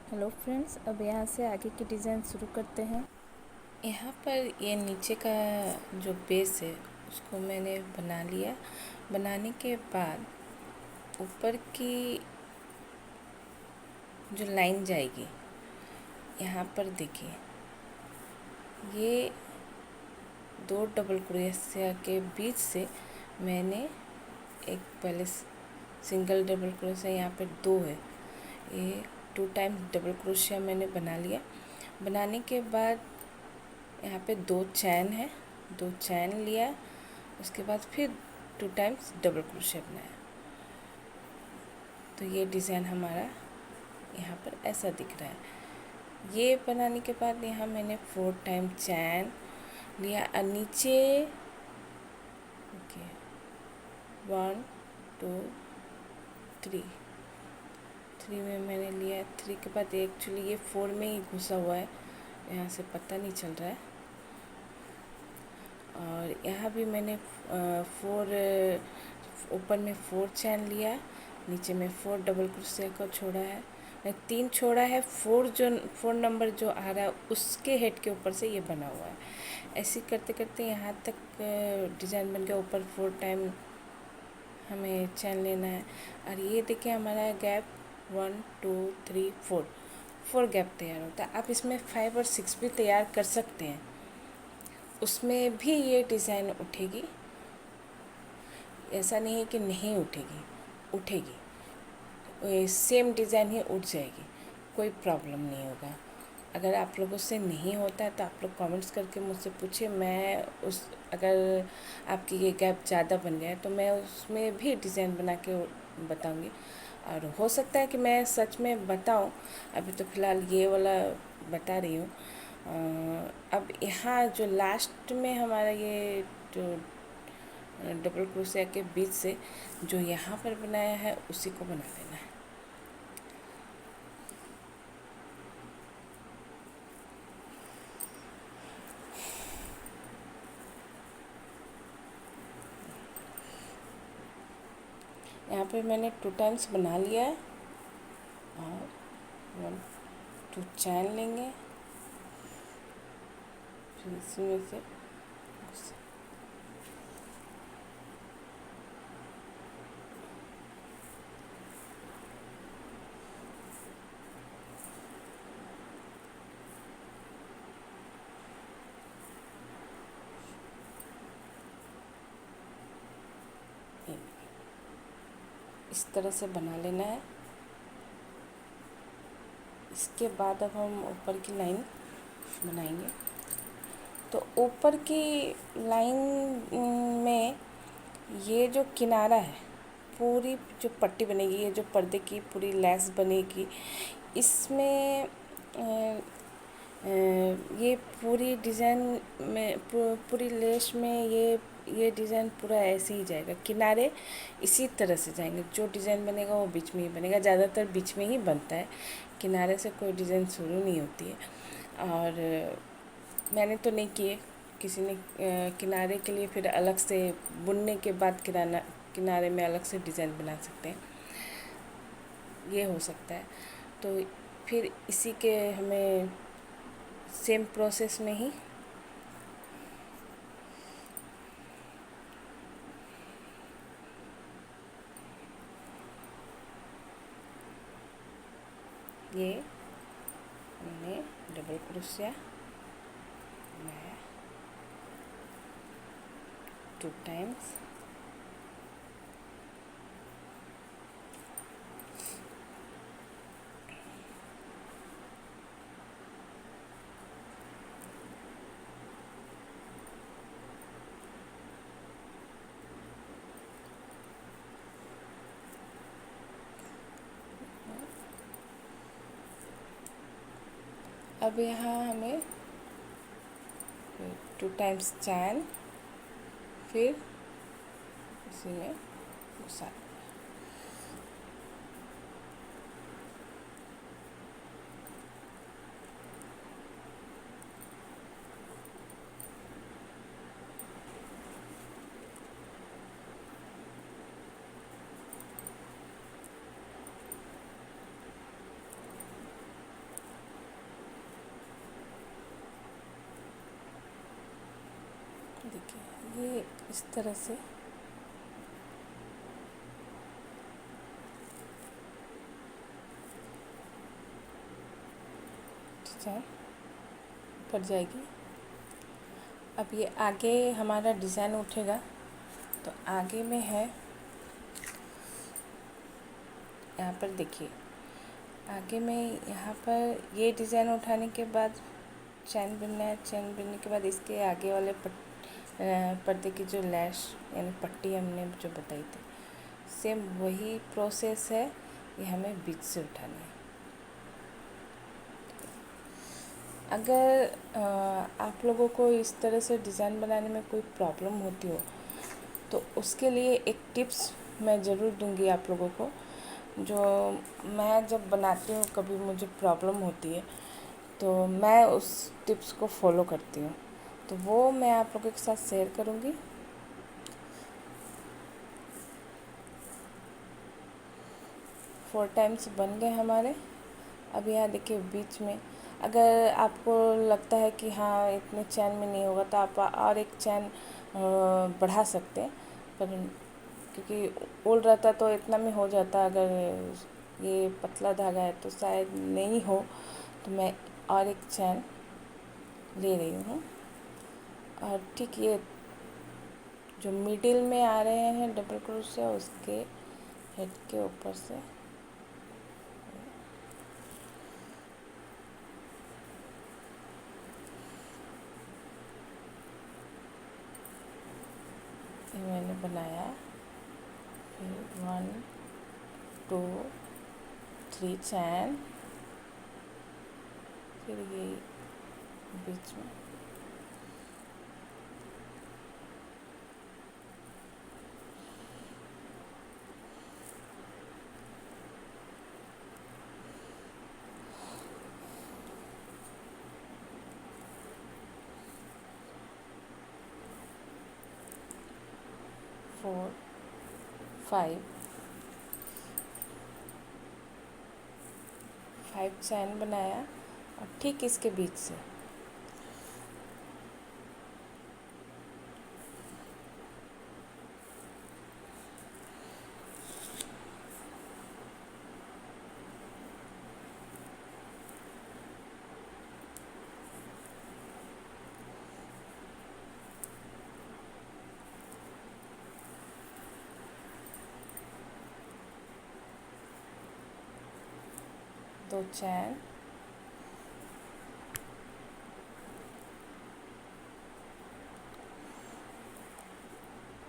Hello friends, अब यहाँ से आगे की डिज़ाइन शुरू करते हैं। यहाँ पर ये नीचे का जो बेस है उसको मैंने बना लिया। बनाने के बाद ऊपर की जो लाइन जाएगी यहाँ पर देखिए, ये दो डबल क्रोशिया के बीच से मैंने एक पहले सिंगल डबल क्रोशिया, यहाँ पे दो है, ये 2 टाइम्स डबल क्रोशिया मैंने बना लिया। बनाने के बाद यहाँ पे 2 चैन है, 2 चैन लिया, उसके बाद फिर 2 टाइम्स डबल क्रोशिया बनाया। तो ये डिज़ाइन हमारा यहाँ पर ऐसा दिख रहा है। ये बनाने के बाद यहाँ मैंने 4 टाइम चैन लिया और नीचे ओके 1 2 3 में मैंने लिया। 3 के बाद एक्चुअली ये 4 में ही घुसा हुआ है, यहाँ से पता नहीं चल रहा है। और यहाँ भी मैंने 4 ऊपर में 4 चैन लिया, नीचे में 4 डबल क्रोशिया को छोड़ा है, 3 छोड़ा है। 4 नंबर जो आ रहा है उसके हेड के ऊपर से ये बना हुआ है। ऐसे करते करते यहाँ तक डिज़ाइन बन गया। ऊपर 4 टाइम हमें चैन लेना है। और ये देखिए हमारा गैप 1 2 3 4 गैप तैयार होता है। आप इसमें 5 और 6 भी तैयार कर सकते हैं, उसमें भी ये डिज़ाइन उठेगी। ऐसा नहीं है कि नहीं उठेगी, उठेगी, सेम डिज़ाइन ही उठ जाएगी, कोई प्रॉब्लम नहीं होगा। अगर आप लोगों से नहीं होता है तो आप लोग कमेंट्स करके मुझसे पूछिए। मैं अगर आपकी ये गैप ज़्यादा बन गया है तो मैं उसमें भी डिज़ाइन बना के बताऊंगी। और हो सकता है कि मैं सच में बताऊं, अभी तो फ़िलहाल ये वाला बता रही हूँ। अब यहाँ जो लास्ट में हमारा ये जो डबल क्रोशिया के बीच से जो यहाँ पर बनाया है उसी को बना लेना है। यहाँ पे मैंने 2 टाइम्स बना लिया है और 1 2 चैन लेंगे, फिर इसमें से इस तरह से बना लेना है। इसके बाद अब हम ऊपर की लाइन बनाएंगे। तो ऊपर की लाइन में ये जो किनारा है, पूरी जो पट्टी बनेगी, ये जो पर्दे की पूरी लैस बनेगी, इसमें ये पूरी डिज़ाइन में पूरी लेस में ये डिज़ाइन पूरा ऐसे ही जाएगा। किनारे इसी तरह से जाएंगे, जो डिज़ाइन बनेगा वो बीच में ही बनेगा। ज़्यादातर बीच में ही बनता है, किनारे से कोई डिज़ाइन शुरू नहीं होती है। और मैंने तो नहीं किए, किसी ने किनारे के लिए फिर अलग से बुनने के बाद किनारे में अलग से डिज़ाइन बना सकते हैं, ये हो सकता है। तो फिर इसी के हमें सेम प्रोसेस में ही ये हमने डबल क्रोशिया बनाया 2 टाइम्स। अब यहाँ हमें 2 टाइम्स चैन, फिर इसी में घुसा। इस तरह से डिज़ाइन पड़ जाएगी। अब ये आगे हमारा डिज़ाइन उठेगा, तो आगे में है, यहाँ पर देखिए, आगे में यहाँ पर ये डिज़ाइन उठाने के बाद चैन बुनना है। चैन बुनने के बाद इसके आगे वाले पर्दे की जो लैश यानी पट्टी हमने जो बताई थी, सेम वही प्रोसेस है, ये हमें बीच से उठाना है। अगर आप लोगों को इस तरह से डिज़ाइन बनाने में कोई प्रॉब्लम होती हो, तो उसके लिए एक टिप्स मैं ज़रूर दूंगी आप लोगों को, जो मैं जब बनाती हूँ कभी मुझे प्रॉब्लम होती है तो मैं उस टिप्स को फॉलो करती हूँ, तो वो मैं आप लोगों के साथ शेयर करूँगी। 4 टाइम्स बन गए हमारे। अब यहाँ देखिए बीच में, अगर आपको लगता है कि हाँ इतने चैन में नहीं होगा, तो आप और एक चैन बढ़ा सकते हैं, पर क्योंकि उल रहता तो इतना में हो जाता, अगर ये पतला धागा है तो शायद नहीं हो, तो मैं और एक चैन ले रही हूँ। और ठीक ये जो मिडिल में आ रहे हैं डबल क्रोशिया, उसके हेड के ऊपर से ये मैंने बनाया। फिर 1 2 3 चैन, फिर ये बीच में फोर 5 चैन बनाया, और ठीक इसके बीच से दो चैन,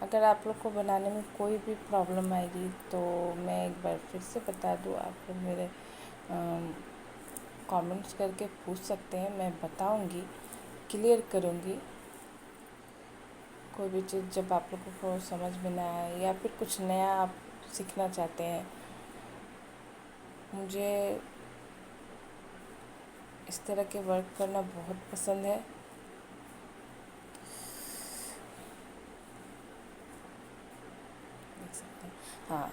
अगर आप लोग को बनाने में कोई भी प्रॉब्लम आएगी तो मैं एक बार फिर से बता दूँ, आप लोग मेरे कमेंट्स करके पूछ सकते हैं, मैं बताऊंगी, क्लियर करूंगी। कोई भी चीज़ जब आप लोगों को समझ में ना आए या फिर कुछ नया आप सीखना चाहते हैं, मुझे इस तरह के वर्क करना बहुत पसंद है। देख सकते हैं, हाँ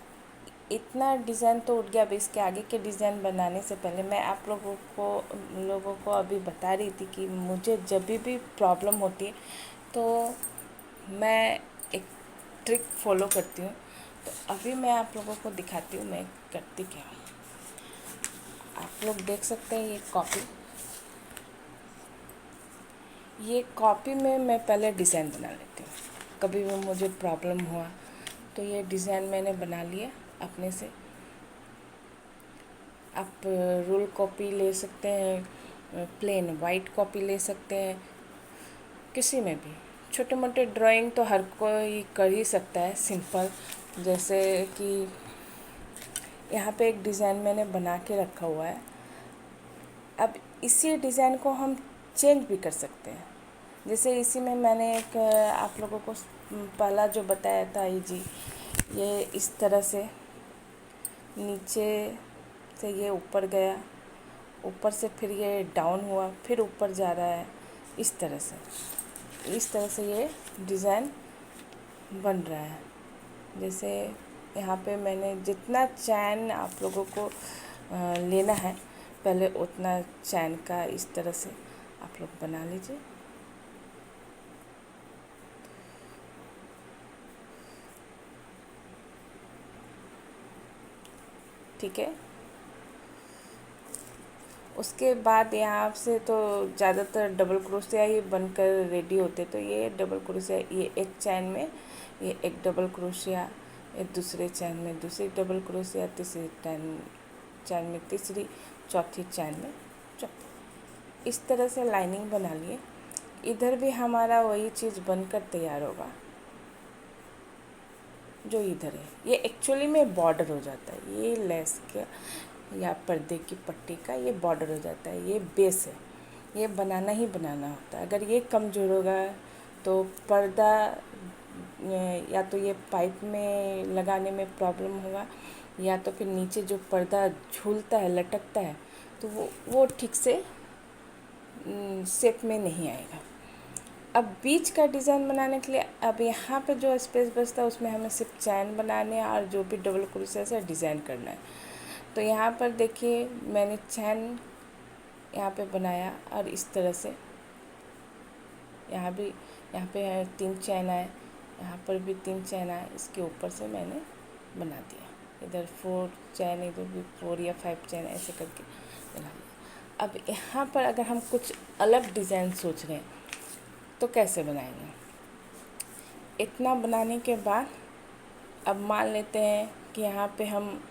इतना डिज़ाइन तो उठ गया। अब इसके आगे के डिज़ाइन बनाने से पहले मैं आप लोगों को अभी बता रही थी कि मुझे जब भी प्रॉब्लम होती है तो मैं एक ट्रिक फॉलो करती हूँ। तो अभी मैं आप लोगों को दिखाती हूँ मैं करती क्या हूँ। आप लोग देख सकते हैं ये कॉपी में मैं पहले डिज़ाइन बना लेती हूँ। कभी भी मुझे प्रॉब्लम हुआ तो ये डिज़ाइन मैंने बना लिया अपने से। आप रूल कॉपी ले सकते हैं, प्लेन वाइट कॉपी ले सकते हैं, किसी में भी। छोटे मोटे ड्राइंग तो हर कोई कर ही सकता है सिंपल, जैसे कि यहाँ पे एक डिज़ाइन मैंने बना के रखा हुआ है। अब इसी डिज़ाइन को हम चेंज भी कर सकते हैं। जैसे इसी में मैंने एक आप लोगों को पहला जो बताया था ये इस तरह से नीचे से ये ऊपर गया, ऊपर से फिर ये डाउन हुआ, फिर ऊपर जा रहा है, इस तरह से ये डिज़ाइन बन रहा है। जैसे यहाँ पे मैंने जितना चैन आप लोगों को लेना है, पहले उतना चैन का इस तरह से आप लोग बना लीजिए। ठीक है। उसके बाद यहाँ से तो ज़्यादातर डबल क्रोशिया ही बनकर रेडी होते, तो ये डबल क्रोशिया, ये एक चैन में ये एक डबल क्रोशिया, ये दूसरे चैन में दूसरी डबल क्रोशिया, तीसरी चैन में तीसरी, चौथी चैन में चौथी। इस तरह से लाइनिंग बना लिए। इधर भी हमारा वही चीज़ बनकर तैयार होगा जो इधर है। ये एक्चुअली में बॉर्डर हो जाता है, ये लेस का या पर्दे की पट्टी का ये बॉर्डर हो जाता है, ये बेस है, ये बनाना ही बनाना होता है। अगर ये कमज़ोर होगा तो पर्दा या तो ये पाइप में लगाने में प्रॉब्लम होगा, या तो फिर नीचे जो पर्दा झूलता है, लटकता है, तो वो ठीक से शेप में नहीं आएगा। अब बीच का डिज़ाइन बनाने के लिए अब यहाँ पे जो स्पेस बचता है उसमें हमें सिर्फ चैन बनाने हैं और जो भी डबल क्रोशिया से डिज़ाइन करना है। तो यहाँ पर देखिए मैंने चैन यहाँ पे बनाया और इस तरह से यहाँ पे 3 चैन आए, यहाँ पर भी 3 चैन आए, इसके ऊपर से मैंने बना दिया। इधर 4 चैन, इधर भी 4 या 5 चैन, ऐसे करके बना दिया। अब यहाँ पर अगर हम कुछ अलग डिज़ाइन सोच रहे हैं तो कैसे बनाएंगे। इतना बनाने के बाद अब मान लेते हैं कि यहाँ पे हम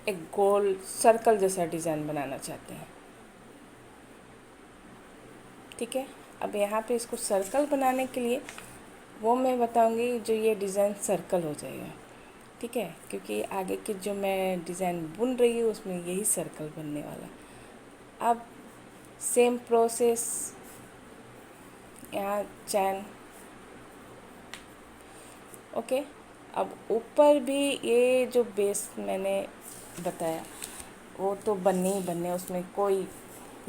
एक गोल सर्कल जैसा डिज़ाइन बनाना चाहते हैं, ठीक है। अब यहाँ पे इसको सर्कल बनाने के लिए वो मैं बताऊंगी जो ये डिज़ाइन सर्कल हो जाएगा, ठीक है, क्योंकि आगे की जो मैं डिज़ाइन बुन रही हूँ उसमें यही सर्कल बनने वाला। अब सेम प्रोसेस, यहाँ चैन, ओके। अब ऊपर भी ये जो बेस मैंने बताया वो तो बनने ही बनने, उसमें कोई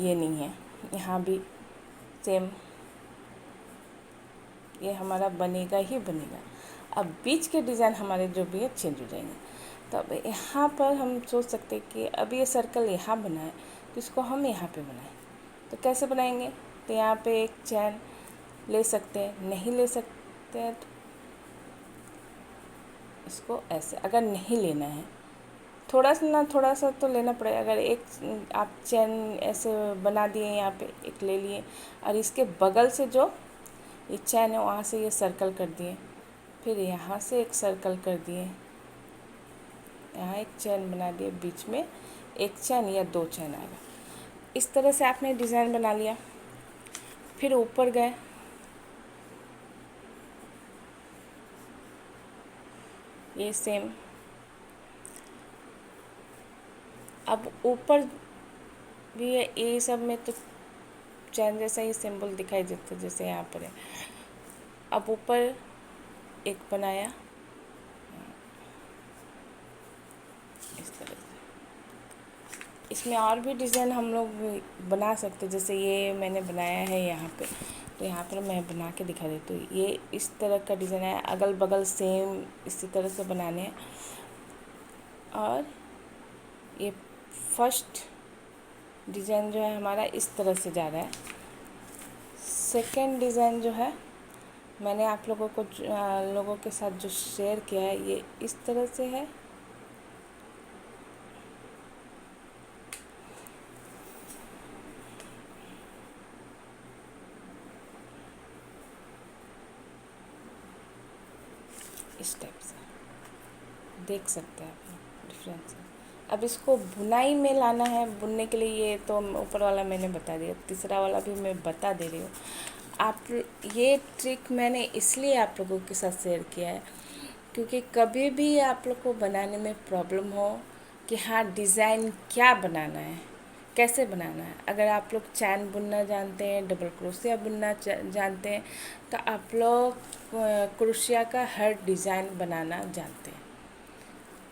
ये नहीं है। यहाँ भी सेम ये हमारा बनेगा ही बनेगा। अब बीच के डिज़ाइन हमारे जो भी है चेंज हो जाएंगे। तो अब यहाँ पर हम सोच सकते हैं कि अब ये सर्कल यहाँ बना है तो इसको हम यहाँ पे बनाएं, तो कैसे बनाएंगे। तो यहाँ पे एक चैन ले सकते हैं, नहीं ले सकते हैं तो इसको ऐसे, अगर नहीं लेना है थोड़ा सा तो लेना पड़ेगा। अगर एक आप चैन ऐसे बना दिए, यहाँ पे एक ले लिए और इसके बगल से जो ये चैन है वहाँ से ये सर्कल कर दिए, फिर यहाँ से एक सर्कल कर दिए, यहाँ एक चैन बना दिए, बीच में एक चैन या 2 चैन आएगा। इस तरह से आपने डिज़ाइन बना लिया। फिर ऊपर गए, ये सेम। अब ऊपर भी है, ये सब में तो चैन जैसा ही सिंबल दिखाई देता है जैसे यहाँ पर है। अब ऊपर एक बनाया इस तरह से। इसमें और भी डिज़ाइन हम लोग बना सकते हैं, जैसे ये मैंने बनाया है यहाँ पे, तो यहाँ पर मैं बना के दिखा देती हूँ। ये इस तरह का डिज़ाइन है, अगल बगल सेम इसी तरह से बनाने हैं। और ये फर्स्ट डिज़ाइन जो है हमारा इस तरह से जा रहा है। सेकंड डिज़ाइन जो है मैंने आप लोगों के साथ जो शेयर किया है ये इस तरह से है। इस टाइप से देख सकते हैं आप डिफरेंस। अब इसको बुनाई में लाना है, बुनने के लिए ये तो ऊपर वाला मैंने बता दिया, तीसरा वाला भी मैं बता दे रही हूँ। आप ये ट्रिक मैंने इसलिए आप लोगों के साथ शेयर किया है क्योंकि कभी भी आप लोग को बनाने में प्रॉब्लम हो कि हाँ डिज़ाइन क्या बनाना है, कैसे बनाना है। अगर आप लोग चैन बुनना जानते हैं, डबल क्रोशिया बुनना जानते हैं, तो आप लोग क्रोशिया का हर डिज़ाइन बनाना जानते हैं,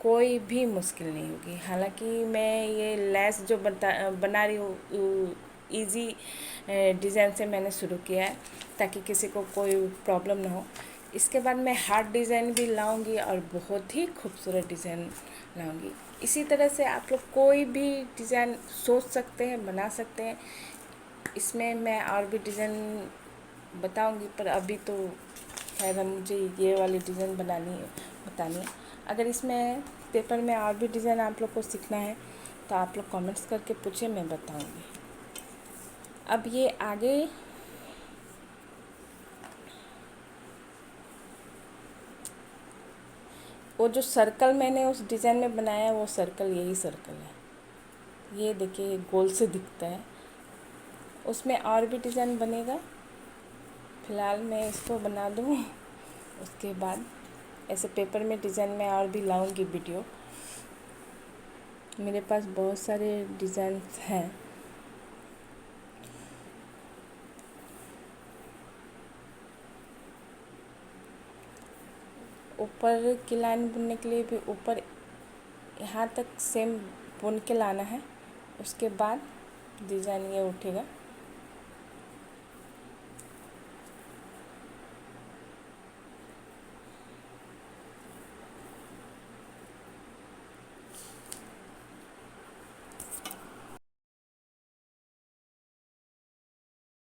कोई भी मुश्किल नहीं होगी। हालांकि मैं ये लेस जो बना रही हूँ इजी डिज़ाइन से मैंने शुरू किया है ताकि किसी को कोई प्रॉब्लम ना हो। इसके बाद मैं हार्ड डिज़ाइन भी लाऊंगी और बहुत ही खूबसूरत डिज़ाइन लाऊंगी। इसी तरह से आप लोग कोई भी डिज़ाइन सोच सकते हैं, बना सकते हैं। इसमें मैं और भी डिज़ाइन बताऊंगी, पर अभी तो खैर मुझे ये वाली डिज़ाइन बतानी है। अगर इसमें पेपर में और भी डिज़ाइन आप लोग को सीखना है तो आप लोग कमेंट्स करके पूछे, मैं बताऊँगी। अब ये आगे वो जो सर्कल मैंने उस डिज़ाइन में बनाया वो सर्कल यही सर्कल है। ये देखिए गोल से दिखता है, उसमें और भी डिज़ाइन बनेगा। फ़िलहाल मैं इसको बना दूँ, उसके बाद ऐसे पेपर में डिज़ाइन में और भी लाऊंगी वीडियो। मेरे पास बहुत सारे डिज़ाइन हैं। ऊपर की लाइन बुनने के लिए भी ऊपर यहाँ तक सेम बुन के लाना है, उसके बाद डिज़ाइन ये उठेगा।